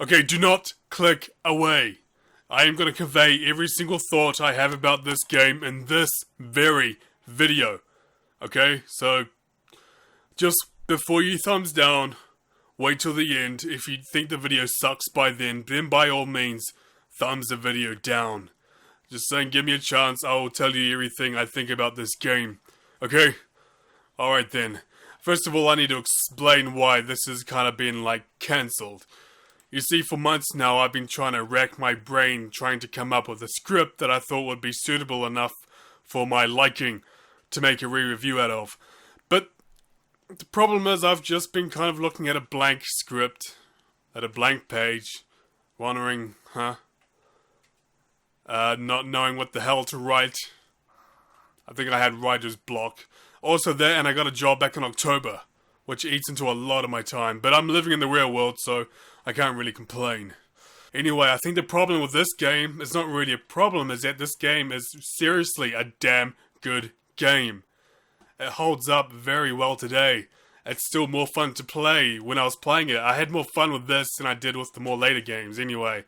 Okay, do not click away. I am going to convey every single thought I have about this game in this very video. Okay, so just before you thumbs down, wait till the end. If you think the video sucks by then by all means, thumbs the video down. Just saying, give me a chance, I will tell you everything I think about this game. Okay? Alright then. First of all, I need to explain why this has kind of been, cancelled. You see, for months now, I've been trying to rack my brain, trying to come up with a script that I thought would be suitable enough for my liking to make a re-review out of. But the problem is I've just been kind of looking at a blank script, at a blank page, wondering, not knowing what the hell to write. I think I had writer's block. Also there, and I got a job back in October, which eats into a lot of my time, but I'm living in the real world, so I can't really complain. Anyway, I think the problem with this game is not really a problem, is that this game is seriously a damn good game. It holds up very well today. It's still more fun to play when I was playing it. I had more fun with this than I did with the more later games anyway.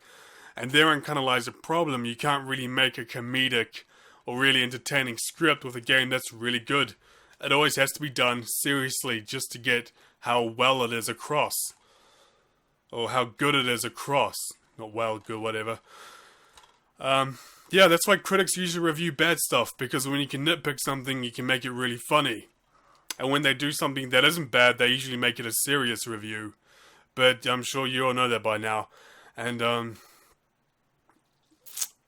And therein kind of lies a problem. You can't really make a comedic or really entertaining script with a game that's really good. It always has to be done seriously just to get how well it is across. Or how good it is across. Not well, good, whatever. Yeah, that's why critics usually review bad stuff, because when you can nitpick something, you can make it really funny. And when they do something that isn't bad, they usually make it a serious review. But I'm sure you all know that by now. And,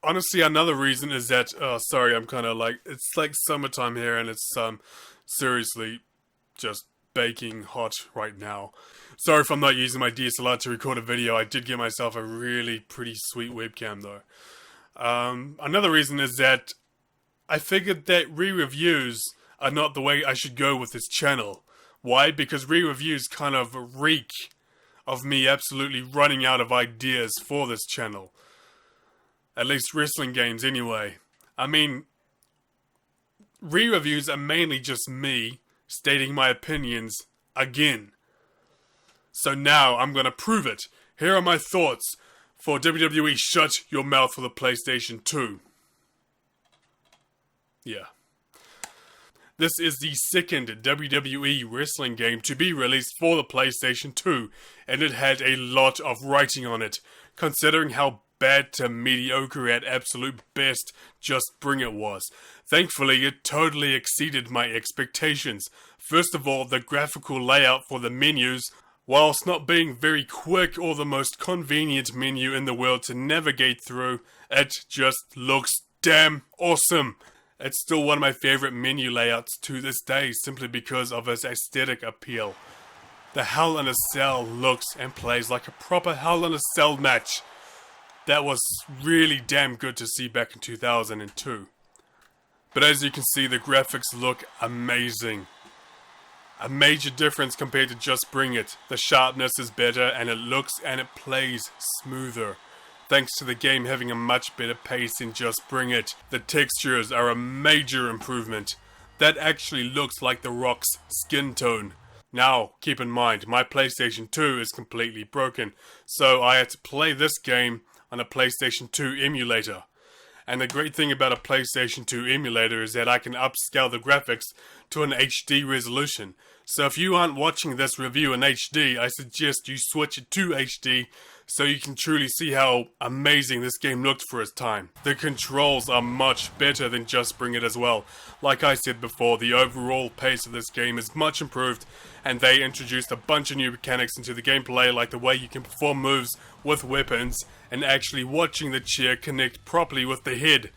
honestly, another reason is that, sorry, I'm kind of it's like summertime here, and it's, seriously just baking hot right now. Sorry if I'm not using my DSLR to record a video. I did get myself a really pretty sweet webcam though. Another reason is that I figured that re-reviews are not the way I should go with this channel. Why? Because re-reviews kind of reek of me absolutely running out of ideas for this channel. At least wrestling games anyway. I mean, re-reviews are mainly just me stating my opinions again. So now I'm gonna prove it. Here are my thoughts for WWE Shut Your Mouth for the PlayStation 2. Yeah. This is the second WWE wrestling game to be released for the PlayStation 2, and it had a lot of writing on it, considering how bad to mediocre at absolute best Just Bring It was. Thankfully, it totally exceeded my expectations. First of all, the graphical layout for the menus, whilst not being very quick or the most convenient menu in the world to navigate through, it just looks damn awesome. It's still one of my favorite menu layouts to this day, simply because of its aesthetic appeal. The Hell in a Cell looks and plays like a proper Hell in a Cell match. That was really damn good to see back in 2002. But as you can see, the graphics look amazing. A major difference compared to Just Bring It. The sharpness is better, and it looks and it plays smoother. Thanks to the game having a much better pace than Just Bring It. The textures are a major improvement. That actually looks like The Rock's skin tone. Now, keep in mind, my PlayStation 2 is completely broken, so I had to play this game on a PlayStation 2 emulator. And the great thing about a PlayStation 2 emulator is that I can upscale the graphics to an HD resolution. So if you aren't watching this review in HD, I suggest you switch it to HD so you can truly see how amazing this game looked for its time. The controls are much better than Just Bring It as well. Like I said before, the overall pace of this game is much improved, and they introduced a bunch of new mechanics into the gameplay, like the way you can perform moves with weapons and actually watching the chair connect properly with the head,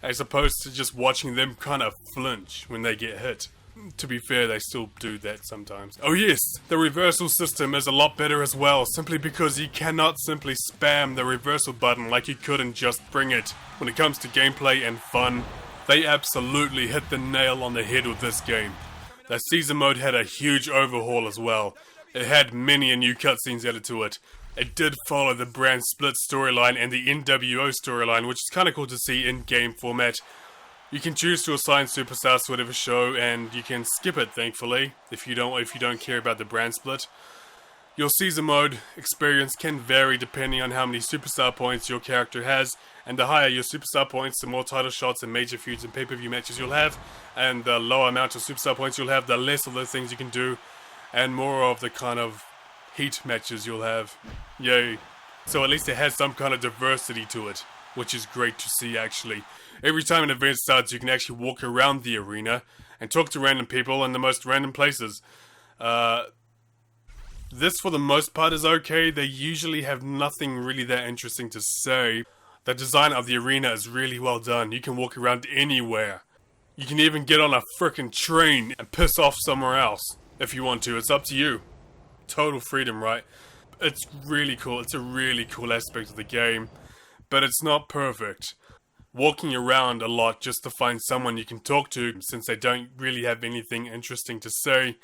as opposed to just watching them kind of flinch when they get hit. To be fair, they still do that sometimes. Oh yes, the reversal system is a lot better as well, simply because you cannot simply spam the reversal button like you could in Just Bring It. When it comes to gameplay and fun, they absolutely hit the nail on the head with this game. The season mode had a huge overhaul as well. It had many new cutscenes added to it. It did follow the brand split storyline and the NWO storyline, which is kind of cool to see in game format. You can choose to assign superstars to whatever show, and you can skip it, thankfully, if you don't care about the brand split. Your season mode experience can vary depending on how many superstar points your character has, and the higher your superstar points, the more title shots and major feuds and pay-per-view matches you'll have, and the lower amount of superstar points you'll have, the less of those things you can do, and more of the kind of heat matches you'll have. Yay. So at least it has some kind of diversity to it, which is great to see actually. Every time an event starts, you can actually walk around the arena and talk to random people in the most random places. This, for the most part, is okay. They usually have nothing really that interesting to say. The design of the arena is really well done. You can walk around anywhere. You can even get on a frickin' train and piss off somewhere else if you want to. It's up to you. Total freedom, right? It's really cool. It's a really cool aspect of the game, but it's not perfect. Walking around a lot just to find someone you can talk to, since they don't really have anything interesting to say.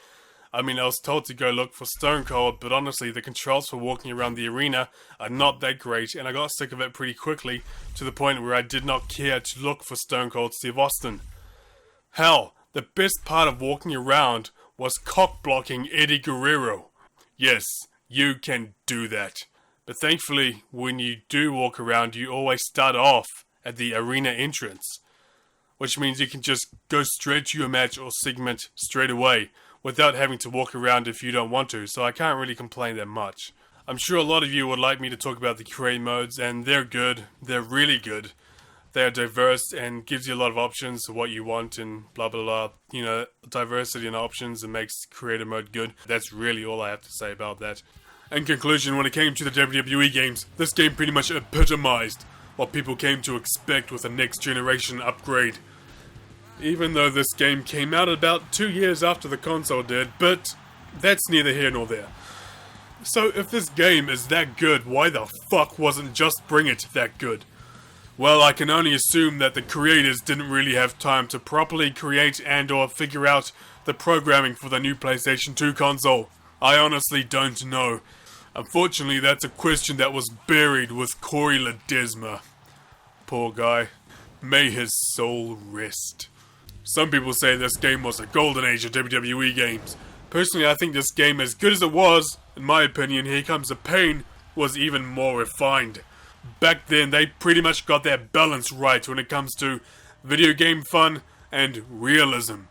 I mean, I was told to go look for Stone Cold, but honestly, the controls for walking around the arena are not that great, and I got sick of it pretty quickly, to the point where I did not care to look for Stone Cold Steve Austin. Hell, the best part of walking around was cock-blocking Eddie Guerrero. Yes, you can do that. But thankfully, when you do walk around, you always start off at the arena entrance, which means you can just go straight to your match or segment straight away, without having to walk around if you don't want to, so I can't really complain that much. I'm sure a lot of you would like me to talk about the create modes, and they're good. They're really good. They are diverse and gives you a lot of options for what you want and blah blah blah. You know, diversity and options and makes creator mode good. That's really all I have to say about that. In conclusion, when it came to the WWE games, this game pretty much epitomized what people came to expect with a next generation upgrade. Even though this game came out about 2 years after the console did, but that's neither here nor there. So if this game is that good, why the fuck wasn't Just Bring It that good? Well, I can only assume that the creators didn't really have time to properly create and or figure out the programming for the new PlayStation 2 console. I honestly don't know. Unfortunately, that's a question that was buried with Corey Ledesma. Poor guy. May his soul rest. Some people say this game was the golden age of WWE games. Personally, I think this game, as good as it was, in my opinion, Here Comes the Pain, was even more refined. Back then, they pretty much got their balance right when it comes to video game fun and realism.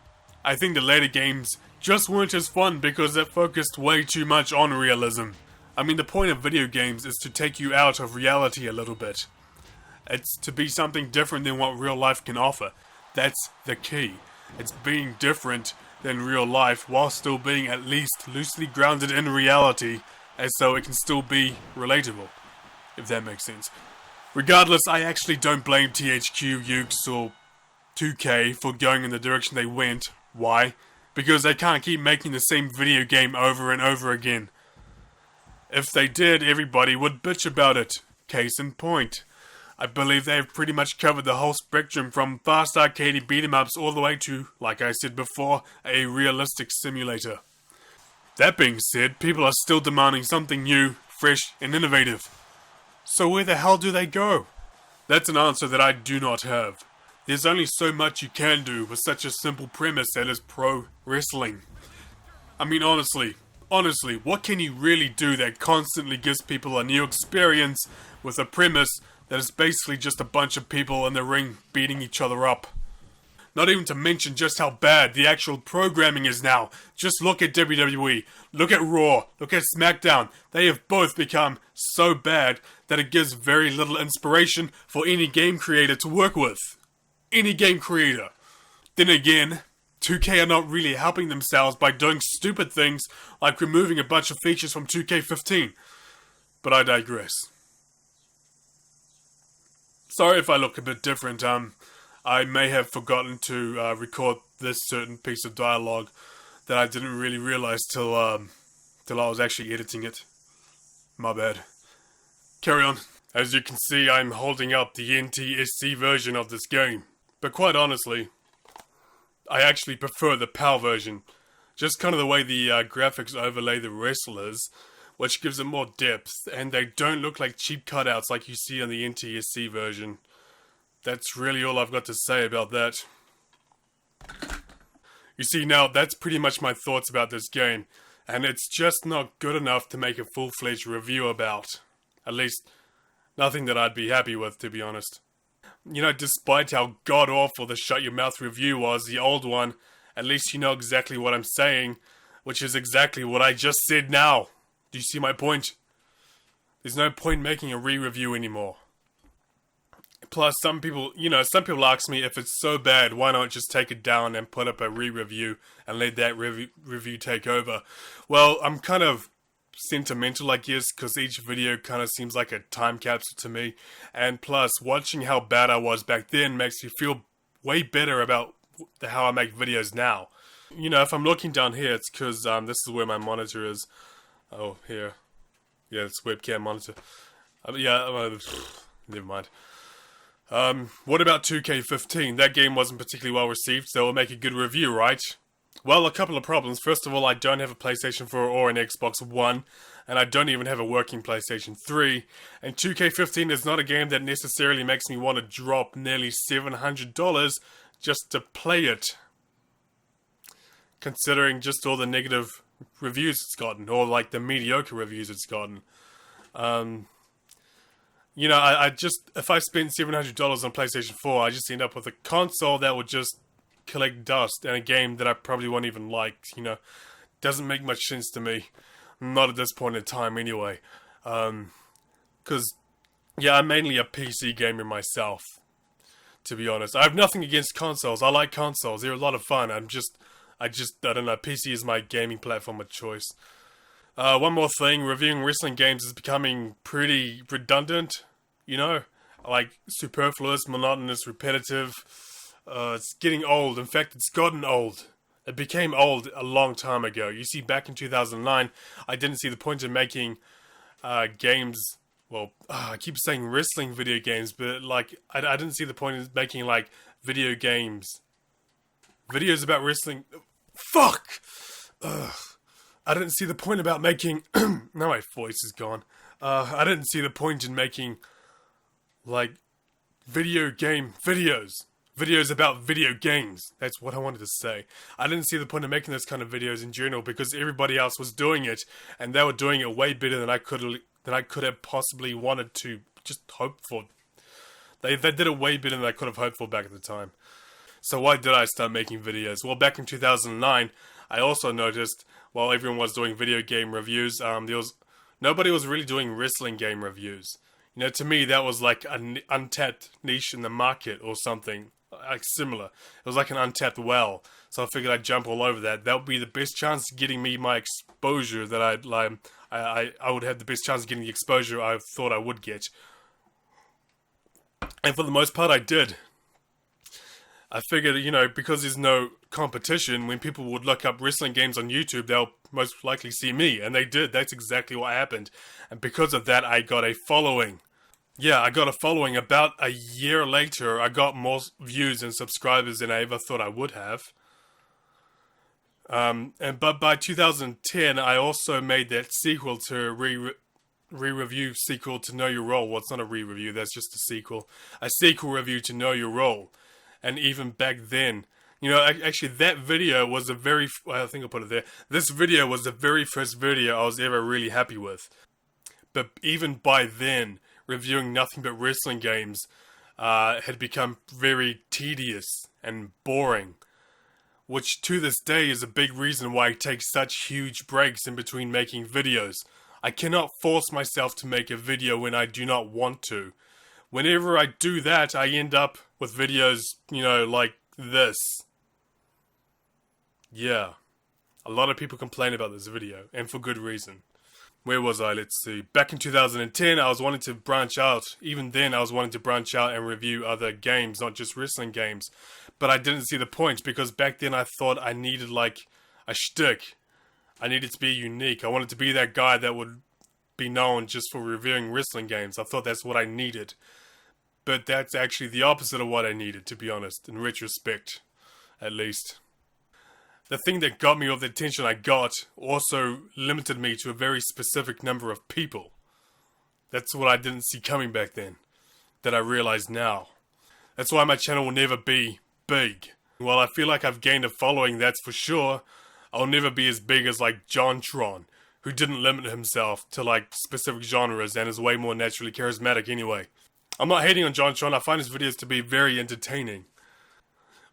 I think the later games just weren't as fun because they focused way too much on realism. I mean, the point of video games is to take you out of reality a little bit. It's to be something different than what real life can offer. That's the key. It's being different than real life while still being at least loosely grounded in reality, as so it can still be relatable, if that makes sense. Regardless, I actually don't blame THQ, Ukes, or 2K for going in the direction they went. Why? Because they can't keep making the same video game over and over again. If they did, everybody would bitch about it. Case in point. I believe they have pretty much covered the whole spectrum from fast arcade beat-em-ups all the way to, like I said before, a realistic simulator. That being said, people are still demanding something new, fresh, and innovative. So where the hell do they go? That's an answer that I do not have. There's only so much you can do with such a simple premise that is pro wrestling. I mean, honestly, what can you really do that constantly gives people a new experience with a premise that is basically just a bunch of people in the ring beating each other up? Not even to mention just how bad the actual programming is now. Just look at WWE, look at Raw, look at Smackdown. They have both become so bad that it gives very little inspiration for any game creator to work with. Any game creator. Then again, 2K are not really helping themselves by doing stupid things like removing a bunch of features from 2K15. But I digress. Sorry if I look a bit different. I may have forgotten to record this certain piece of dialogue that I didn't really realize till I was actually editing it. My bad. Carry on. As you can see, I'm holding up the NTSC version of this game. But quite honestly, I actually prefer the PAL version. Just kind of the way the graphics overlay the wrestlers, which gives it more depth, and they don't look like cheap cutouts like you see on the NTSC version. That's really all I've got to say about that. You see, now that's pretty much my thoughts about this game. and it's just not good enough to make a full-fledged review about. At least, nothing that I'd be happy with, to be honest. You know, despite how god-awful the Shut Your Mouth review was, the old one, at least you know exactly what I'm saying, which is exactly what I just said now. Do you see my point? There's no point making a re-review anymore. Plus, some people ask me, if it's so bad, why not just take it down and put up a re-review and let that review take over? Well, I'm kind of sentimental, I guess, because each video kind of seems like a time capsule to me. And plus, watching how bad I was back then makes me feel way better about how I make videos now. You know, if I'm looking down here, it's because this is where my monitor is. Oh, here. Yeah, it's webcam monitor. Never mind. What about 2K15? That game wasn't particularly well received, so it'll make a good review, right? Well, a couple of problems. First of all, I don't have a PlayStation 4 or an Xbox One, and I don't even have a working PlayStation 3. And 2K15 is not a game that necessarily makes me want to drop nearly $700 just to play it. Considering just all the negative reviews it's gotten, or like the mediocre reviews it's gotten. You know, if I spend $700 on PlayStation 4, I just end up with a console that would just collect dust, and a game that I probably won't even like. You know, doesn't make much sense to me. Not at this point in time, anyway. Because, yeah, I'm mainly a PC gamer myself, to be honest. I have nothing against consoles. I like consoles. They're a lot of fun. I don't know, PC is my gaming platform of choice. One more thing, reviewing wrestling games is becoming pretty redundant, you know? Like, superfluous, monotonous, repetitive. It's getting old. In fact, it's gotten old. It became old a long time ago. You see, back in 2009, I didn't see the point in making games. Well, I keep saying wrestling video games, but like, I didn't see the point in making like video games. Videos about wrestling. Fuck! Ugh. I didn't see the point about making... now my voice is gone. I didn't see the point in making, like, video game videos. Videos about video games. That's what I wanted to say. I didn't see the point of making those kind of videos in general because everybody else was doing it, and they were doing it way better than I could have possibly wanted to just hope for. They did it way better than I could have hoped for back at the time. So why did I start making videos? Well, back in 2009, I also noticed, while everyone was doing video game reviews, nobody was really doing wrestling game reviews. You know, to me, that was like an untapped niche in the market or something, like similar. It was like an untapped well. So I figured I'd jump all over that. That would be the best chance of getting me my exposure that I would have the best chance of getting the exposure I thought I would get. And for the most part, I did. I figured, you know, because there's no competition, when people would look up wrestling games on YouTube, they'll most likely see me. And they did. That's exactly what happened. And because of that, I got a following. Yeah, I got a following. About a year later, I got more views and subscribers than I ever thought I would have. But by 2010, I also made that sequel to re-review sequel to Know Your Role. Well, it's not a re-review, that's just a sequel. A sequel review to Know Your Role. And even back then, you know, actually that video was I think I'll put it there. This video was the very first video I was ever really happy with. But even by then, reviewing nothing but wrestling games had become very tedious and boring. Which to this day is a big reason why I take such huge breaks in between making videos. I cannot force myself to make a video when I do not want to. Whenever I do that, I end up with videos, you know, like this. Yeah. A lot of people complain about this video, and for good reason. Where was I? Let's see. Back in 2010, I was wanting to branch out. Even then, I was wanting to branch out and review other games, not just wrestling games. But I didn't see the point, because back then I thought I needed, like, a shtick. I needed to be unique. I wanted to be that guy that would be known just for reviewing wrestling games. I thought that's what I needed. But that's actually the opposite of what I needed, to be honest, in retrospect, at least. The thing that got me all the attention I got also limited me to a very specific number of people. That's what I didn't see coming back then, that I realize now. That's why my channel will never be big. While I feel like I've gained a following, that's for sure, I'll never be as big as like JonTron, who didn't limit himself to like specific genres and is way more naturally charismatic anyway. I'm not hating on JonTron, I find his videos to be very entertaining.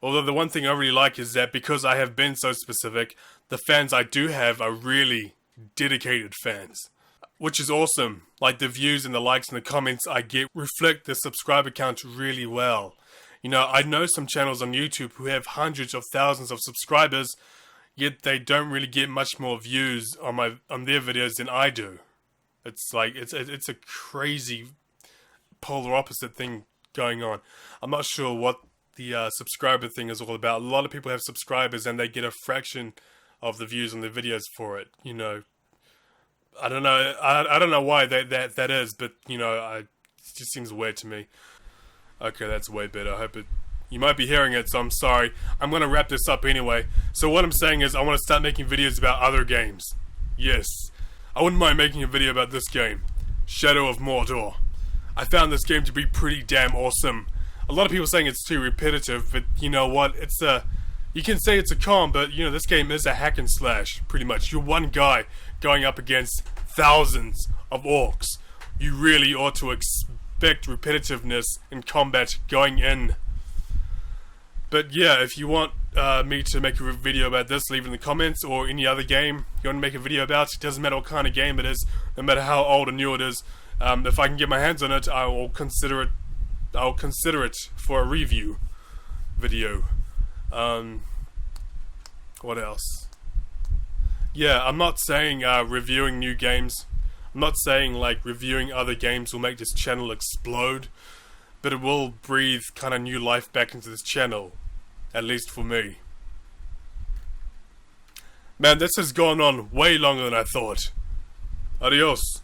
Although the one thing I really like is that because I have been so specific, the fans I do have are really dedicated fans. Which is awesome. Like the views and the likes and the comments I get reflect the subscriber count really well. You know, I know some channels on YouTube who have hundreds of thousands of subscribers, yet they don't really get much more views on their videos than I do. It's like, it's a crazy polar opposite thing going on. I'm not sure what the subscriber thing is all about. A lot of people have subscribers and they get a fraction of the views on their videos for it, you know. I don't know. I don't know why that is, but you know, it just seems weird to me. Okay, that's way better. I hope it. You might be hearing it, so I'm sorry. I'm gonna wrap this up anyway. So what I'm saying is, I want to start making videos about other games. Yes, I wouldn't mind making a video about this game, Shadow of Mordor. I found this game to be pretty damn awesome. A lot of people saying it's too repetitive, but you know what? It's a. You can say it's a con, but you know, this game is a hack and slash, pretty much. You're one guy going up against thousands of orcs. You really ought to expect repetitiveness in combat going in. But yeah, if you want me to make a video about this, leave it in the comments, or any other game you want to make a video about. It doesn't matter what kind of game it is, no matter how old or new it is. If I can get my hands on it, I will consider it. I'll consider it for a review video. What else? Yeah, I'm not saying reviewing new games. I'm not saying like reviewing other games will make this channel explode, but it will breathe kind of new life back into this channel, at least for me. Man, this has gone on way longer than I thought. Adios.